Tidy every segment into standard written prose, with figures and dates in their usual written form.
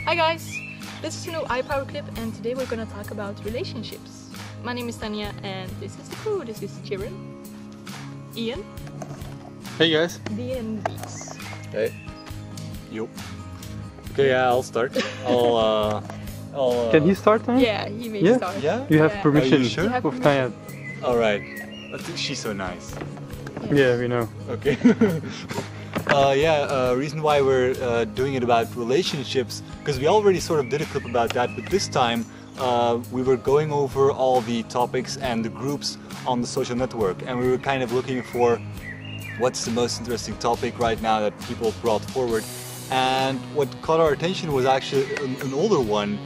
Hi guys, this is a new iPower clip and today we're gonna talk about relationships. My name is Tanya and this is the crew. This is Jiren, Ian, Hey guys. D and Beats. Hey. Yo. Okay, yeah, I'll start. Can you start, Tanya? Yeah, he may Yeah? start. Yeah? You have Yeah. permission Are you sure? You have of Tanya. All right. I think she's so nice. Yeah, we know. Okay. Reason why we're doing it about relationships, because we already sort of did a clip about that, but this time we were going over all the topics and the groups on the social network, and we were kind of looking for what's the most interesting topic right now that people brought forward. And what caught our attention was actually an older one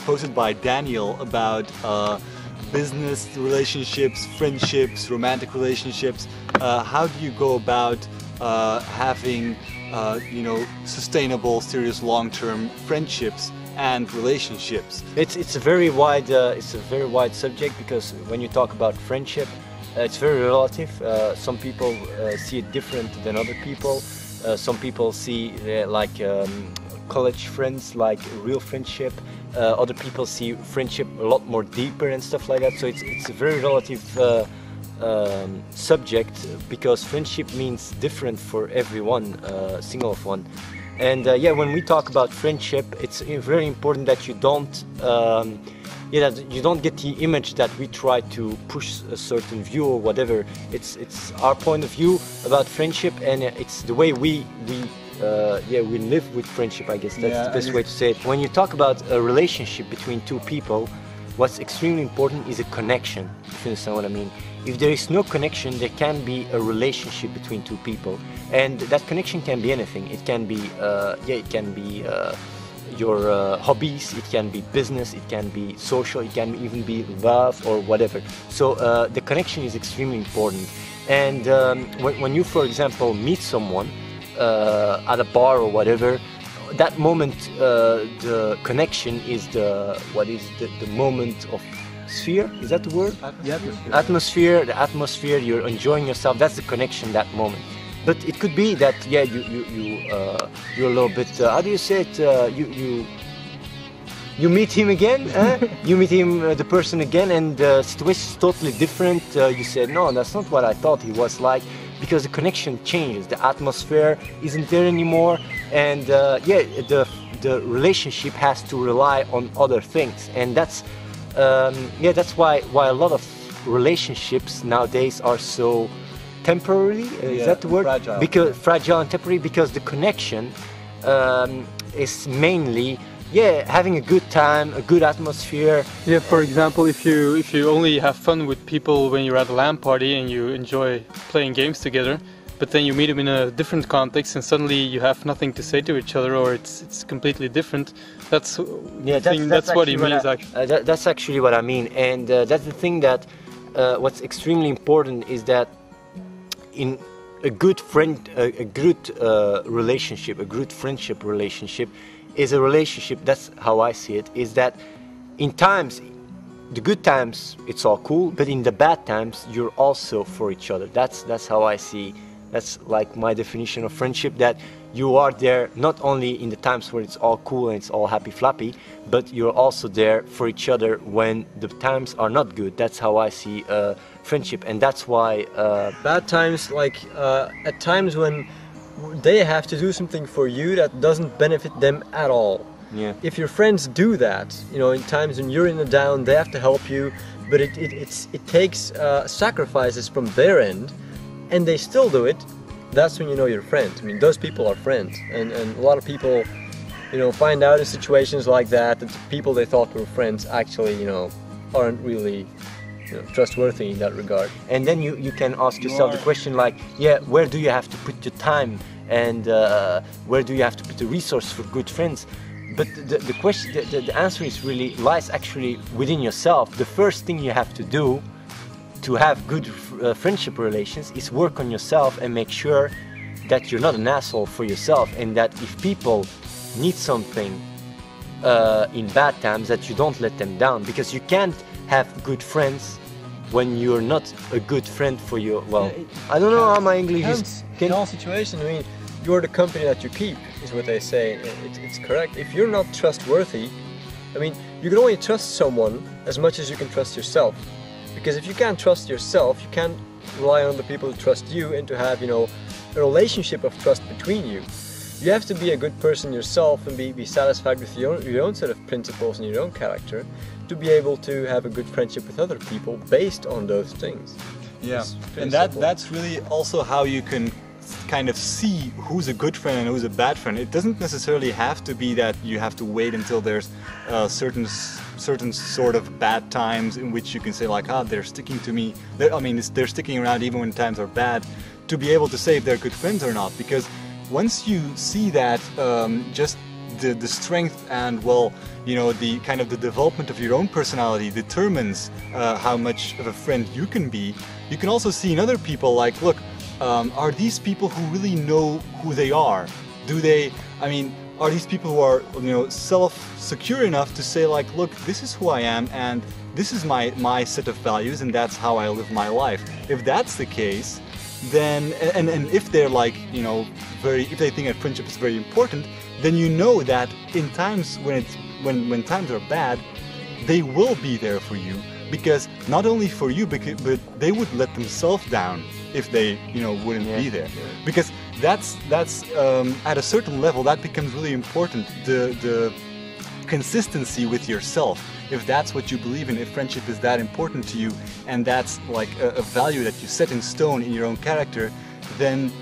posted by Daniel about business relationships, friendships, romantic relationships. How do you go about having sustainable, serious, long-term friendships and relationships? It's a very wide subject, because when you talk about friendship, it's very relative. Some people see it different than other people. Some people see college friends like real friendship. Other people see friendship a lot more deeper and stuff like that. So it's a very relative subject, because friendship means different for everyone, single of one. And when we talk about friendship, it's very important that you don't get the image that we try to push a certain view or whatever. It's our point of view about friendship, and it's the way we live with friendship, I guess. That's the best way to say it. When you talk about a relationship between two people, what's extremely important is a connection, if you understand what I mean. If there is no connection, there can be a relationship between two people, and that connection can be anything. It can be your hobbies, it can be business, it can be social, it can even be love or whatever. So the connection is extremely important. And when you, for example, meet someone at a bar or whatever, that moment, the connection is the moment of sphere. Is that the word? Atmosphere. The atmosphere. You're enjoying yourself. That's the connection. That moment. But it could be that you're a little bit. How do you say it? You meet him again. You meet him, the person again, and the situation is totally different. You said, no, that's not what I thought he was like, because the connection changes. The atmosphere isn't there anymore, and the relationship has to rely on other things, and that's why a lot of relationships nowadays are so temporary. Is that the word? Fragile. Because fragile and temporary, because the connection is mainly having a good time, a good atmosphere. Yeah, for example, if you only have fun with people when you're at a LAN party and you enjoy playing games together, but then you meet them in a different context and suddenly you have nothing to say to each other, or it's completely different. That's what he means. That's actually what I mean, and that's the thing that what's extremely important is that in a good relationship, a good friendship relationship, is a relationship, that's how I see it, is that in times, the good times, it's all cool, but in the bad times, you're also for each other. That's how I see, that's like my definition of friendship, that you are there not only in the times where it's all cool and it's all happy flappy, but you're also there for each other when the times are not good. That's how I see friendship, and that's why bad times, at times when they have to do something for you that doesn't benefit them at all. Yeah. If your friends do that, in times when you're in the down, they have to help you, but it takes sacrifices from their end, and they still do it. That's when you know you're friends. I mean, those people are friends, and a lot of people, find out in situations like that the people they thought were friends actually, aren't really trustworthy in that regard. And then you can ask yourself the question like, where do you have to put your time, and where do you have to put the resource for good friends? But the question, the answer is really lies actually within yourself. The first thing you have to do to have good friendship relations is work on yourself and make sure that you're not an asshole for yourself, and that if people need something in bad times, that you don't let them down, because you can't have good friends when you're not a good friend for your, I don't know how my English is. In all situations, I mean, you're the company that you keep. is what they say. It's correct. If you're not trustworthy, I mean, you can only trust someone as much as you can trust yourself. Because if you can't trust yourself, you can't rely on the people to trust you and to have, a relationship of trust between you. You have to be a good person yourself and be satisfied with your own set of principles and your own character to be able to have a good friendship with other people based on those things. Yeah, and that's really also how you can kind of see who's a good friend and who's a bad friend. It doesn't necessarily have to be that you have to wait until there's certain sort of bad times in which you can say like, they're sticking to me. They're sticking around even when times are bad, to be able to say if they're good friends or not. Because once you see that, just the strength and the kind of the development of your own personality determines how much of a friend you can be. You can also see in other people like, look, are these people who really know who they are? Are these people who are self-secure enough to say like, look, this is who I am and this is my set of values and that's how I live my life. If that's the case, then and if they're like if they think that friendship is very important, then you know that in times when times are bad, they will be there for you, because not only for you, but they would let themselves down if they wouldn't be there. Because that's at a certain level that becomes really important, the consistency with yourself. If that's what you believe in, if friendship is that important to you and that's like a value that you set in stone in your own character, then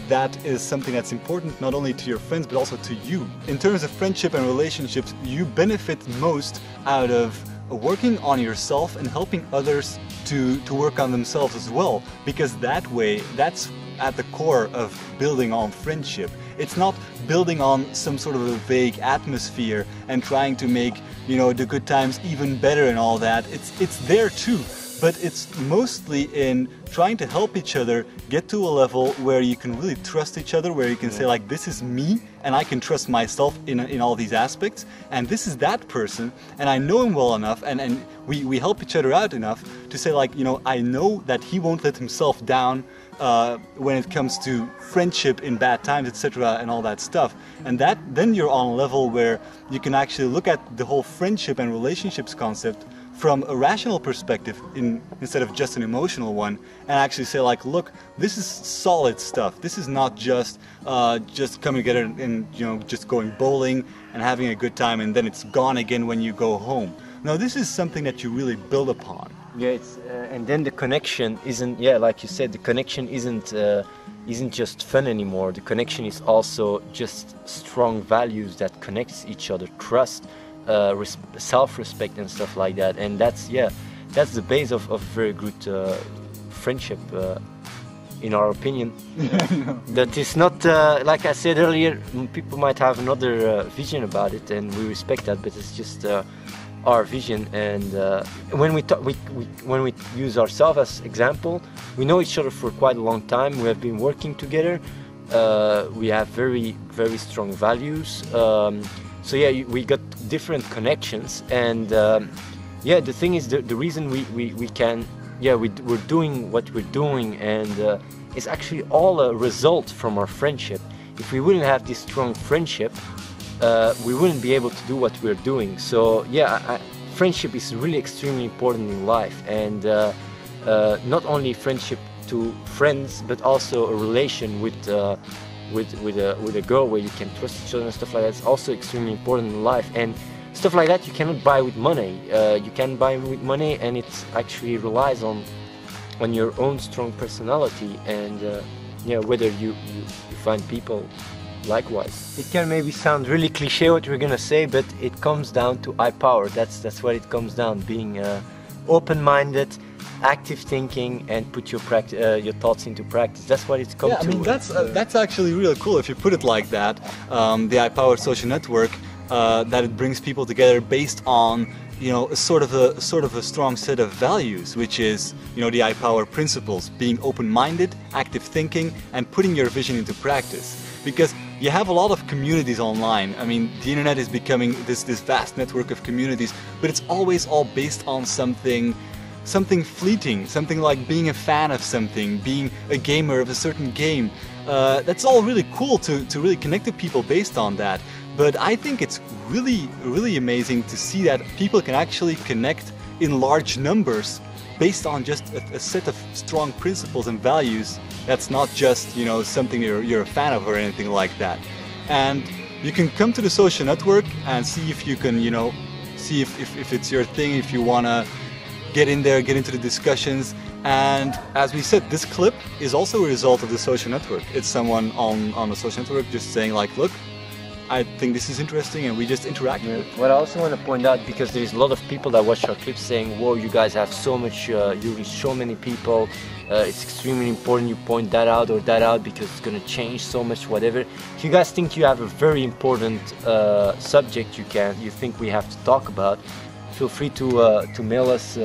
that is something that's important not only to your friends but also to you. In terms of friendship and relationships, you benefit most out of working on yourself and helping others to work on themselves as well, because that way, that's at the core of building on friendship. It's not building on some sort of a vague atmosphere and trying to make the good times even better and all that. It's there too, but it's mostly in trying to help each other get to a level where you can really trust each other, where you can say like, this is me and I can trust myself in all these aspects, and this is that person and I know him well enough, and we help each other out enough to say like, I know that he won't let himself down when it comes to friendship in bad times, etc., and all that stuff. And then you're on a level where you can actually look at the whole friendship and relationships concept from a rational perspective instead of just an emotional one, and actually say like, look, this is solid stuff. This is not just coming together and just going bowling and having a good time and then it's gone again when you go home. No, this is something that you really build upon. Yeah, it's and then the connection isn't, like you said, the connection isn't just fun anymore. The connection is also just strong values that connects each other, trust, self-respect and stuff like that. And that's the base of very good friendship, in our opinion. That is not, like I said earlier, people might have another vision about it, and we respect that, but it's just our vision. And when we use ourselves as example, we know each other for quite a long time. We have been working together. We have very, very strong values. So we got different connections, and the thing is, the reason we can, we're doing what we're doing, and it's actually all a result from our friendship. If we wouldn't have this strong friendship, we wouldn't be able to do what we're doing. So friendship is really extremely important in life, and not only friendship to friends, but also a relation with a girl where you can trust each other and stuff like that. It's also extremely important in life, and stuff like that you cannot buy with money. You can buy with money, and it actually relies on your own strong personality, and whether you find people likewise. It can maybe sound really cliche what we're gonna say, but it comes down to eye power. That's what it comes down, being open-minded, active thinking, and put your thoughts into practice. That's what it comes to. That's actually really cool if you put it like that. The iPower social network, that it brings people together based on a sort of a strong set of values, which is the iPower principles: being open-minded, active thinking, and putting your vision into practice. Because you have a lot of communities online. I mean, the internet is becoming this vast network of communities, but it's always all based on something something fleeting, something like being a fan of something, being a gamer of a certain game. That's all really cool to really connect to people based on that. But I think it's really amazing to see that people can actually connect in large numbers based on just a set of strong principles and values. That's not just, you know, something you're a fan of or anything like that. And you can come to the social network and see if you can, you know, see if it's your thing, if you want to get in there, get into the discussions. And as we said, this clip is also a result of the social network. It's someone on the social network just saying like, look, I think this is interesting, and we just interact with it. What I also want to point out, because there's a lot of people that watch our clips saying, whoa, you guys have so much, you reach so many people, it's extremely important you point that out or that out because it's going to change so much, whatever. If you guys think you have a very important subject you think we have to talk about, feel free to mail us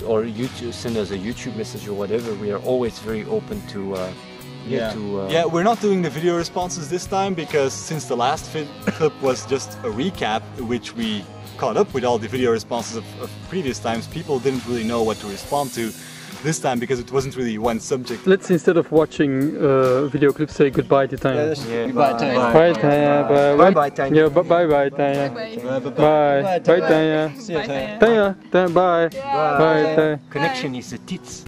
or send us a YouTube message or whatever. We are always very open to yeah, we're not doing the video responses this time because since the last clip was just a recap, which we caught up with all the video responses of previous times, people didn't really know what to respond to this time because it wasn't really one subject. Let's, instead of watching video clips, say goodbye to Tanya. Goodbye, Tanya. Bye, Tanya. Bye-bye, Tanya. Yeah, bye-bye, Tanya. Bye. Bye, Tanya. See you, Tanya. Tanya, bye. Yeah. Bye, Tanya. connection is the tits.